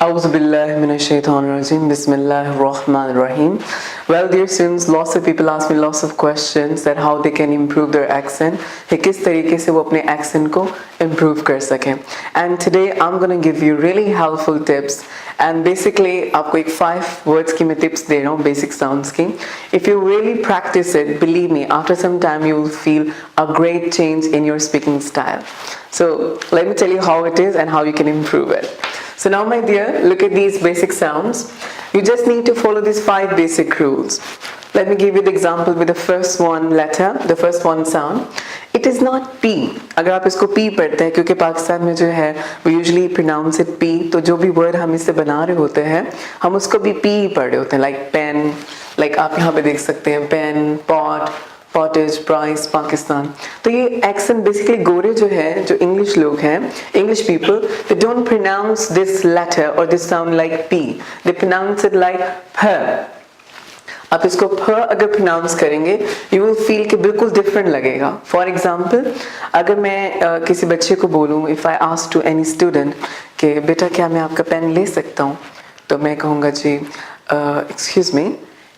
A'udhu billahi minash shaitanir rajeem. Bismillahir rahmanir rahim. Well, dear students, lots of people ask me lots of questions that how they can improve their accent. कि किस तरीके से वो अपने accent को improve कर सकें. And today I'm going to give you really helpful tips. And basically आपको एक 5 words की मैं tips दे रहा हूँ basic sounds की. If you really practice it, believe me, after some time you will feel a great change in your speaking style. So let me tell you how it is and how you can improve it. So now my dear, look at these basic sounds. You just need to follow these 5 basic rules. Let me give you the example with the first one letter, the first one sound. It is not P. अगर आप इसको P पढ़ते हैं, क्योंकि पाकिस्तान में जो है we usually pronounce it P, तो जो भी word हम इससे बना रहे होते हैं हम उसको भी P पढ़ रहे होते हैं, like pen, like आप यहाँ पे देख सकते हैं pen, pot, pottage, price, Pakistan. तो ये एक्सेंट बेसिकली गोरे जो है, जो इंग्लिश लोग हैं, English people, they don't pronounce this letter or this sound like P. They pronounce it like P. आप इसको फ अगर प्रोनाउंस करेंगे यू विल फील कि बिल्कुल डिफरेंट लगेगा. फॉर एग्जाम्पल, अगर मैं किसी बच्चे को बोलूँ, if I ask to any student कि बेटा क्या मैं आपका पेन ले सकता हूँ, तो मैं कहूँगा जी excuse me,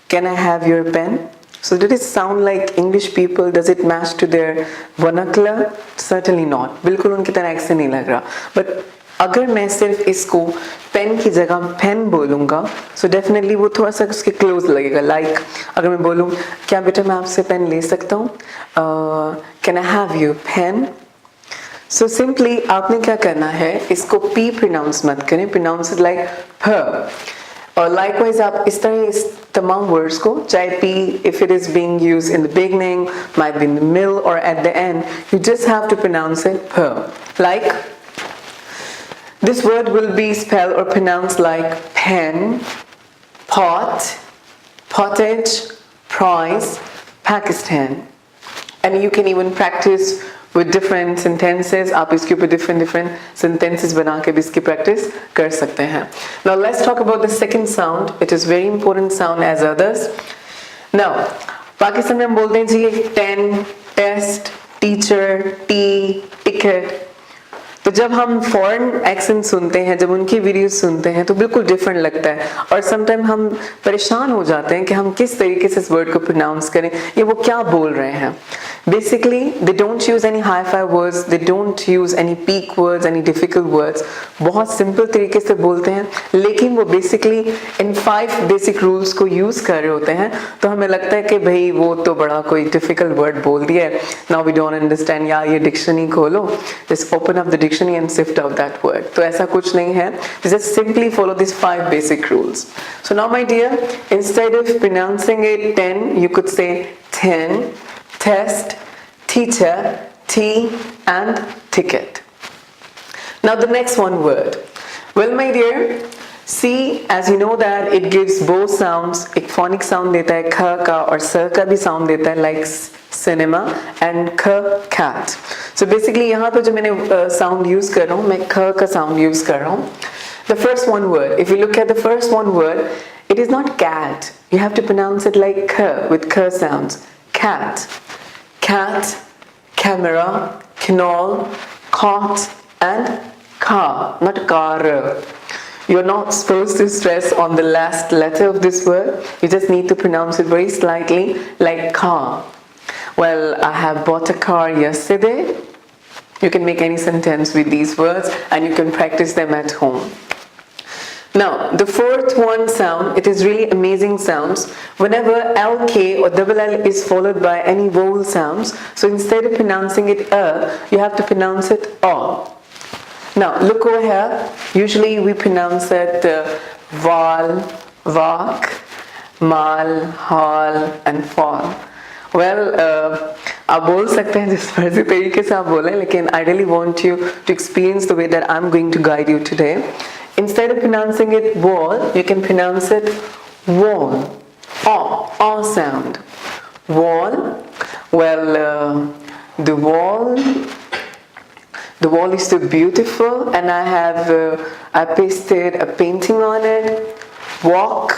can I have your pen. So did it sound like English people? Does it match to their vernacular? Certainly not. बिल्कुल उनकी तरह एक्सेंट नहीं लग रहा. But अगर मैं सिर्फ इसको पेन की जगह पेन बोलूँगा, so definitely वो थोड़ा सा उसके क्लोज लगेगा. Like अगर मैं बोलूँ क्या बेटा मैं आपसे पेन ले सकता हूँ, can I have your pen? So simply आपने क्या करना है, इसको P pronounce मत करें, pronounce it like P. और likewise आप इस तरह इस तमाम words को, चाहे P, if it is being used in the beginning, might be in the middle or at the end, you just have to pronounce it P. Like this word will be spelled or pronounced like pen, pot, pottage, price, Pakistan. And you can even practice with different sentences. आप इसके ऊपर different sentences बना के भी इसकी practice कर सकते हैं. Now let's talk about the second sound. It is very important sound as others. Now Pakistan में हम बोलते हैं जी 10, test, teacher, tea, ticket. तो जब हम फॉरेन एक्सेंट सुनते हैं, जब उनकी वीडियोस सुनते हैं तो बिल्कुल डिफरेंट लगता है और समटाइम हम परेशान हो जाते हैं कि हम किस तरीके से इस वर्ड को प्रोनाउंस करें, ये वो क्या बोल रहे हैं. Basically they don't use any hi fi words, they don't use any peak words, any difficult words. बहुत सिंपल तरीके से बोलते हैं, लेकिन वो बेसिकली इन 5 बेसिक रूल्स को यूज कर रहे होते हैं. तो हमें लगता है कि भाई वो तो बड़ा कोई डिफिकल्ट वर्ड बोल दिया है, नाउ वी डोंट अंडरस्टैंड. या ये डिक्शनरी खोलो, just open up the dictionary and sift out that word. तो ऐसा कुछ नहीं है. Just simply follow these 5 basic rules. So now my dear, instead of pronouncing it 10, you could say 10, test, teacher, tea and ticket. Now the next one word. Well my dear, see, as you know that it gives both sounds. एक phonic sound देता है ख का और स का भी sound देता है, like cinema and ख cat. So basically यहाँ पे जो मैंने sound use कर रहा हूँ, मैं ख का sound use कर रहा हूँ. The first one word, if you look at the first one word, it is not cat. You have to pronounce it like k with k sounds. Cat, cat, camera, canal, cot and car, not car. You're not supposed to stress on the last letter of this word. You just need to pronounce it very slightly like car. Well, I have bought a car yesterday. You can make any sentence with these words and you can practice them at home. Now, the fourth one sound, it is really amazing sounds. Whenever LK or double L is followed by any vowel sounds, so instead of pronouncing it you have to pronounce it A. Now, look over here. Usually we pronounce it val, vak, mal, hal and fall. Well, आप बोल सकते हैं जिस मर्जी तरीके से आप बोलें, लेकिन I really want you to experience the way that I'm going to guide you today. Instead of pronouncing it wall, you can pronounce it wall. A sound. Wall. Well, the wall is so beautiful, and I pasted a painting on it. Walk,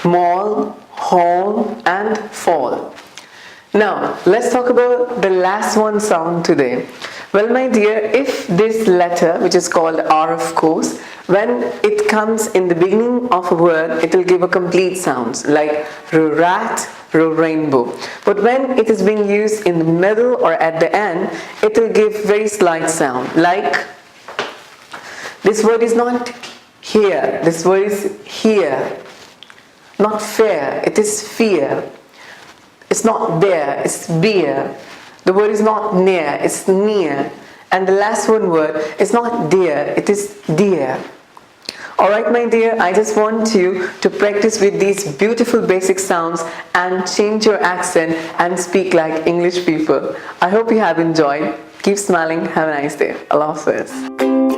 mall, hall, and fall. Now, let's talk about the last one sound today. Well, my dear, if this letter, which is called R of course, when it comes in the beginning of a word, it will give a complete sound like rat, rainbow. But when it is being used in the middle or at the end, it will give very slight sound like this word is not here, this word is here. Not fair, it is fear. It's not there, it's beer. The word is not near, it's near. And the last one word is not dear, it is dear. Alright my dear, I just want you to practice with these beautiful basic sounds and change your accent and speak like English people. I hope you have enjoyed. Keep smiling, have a nice day. Allah Hafiz.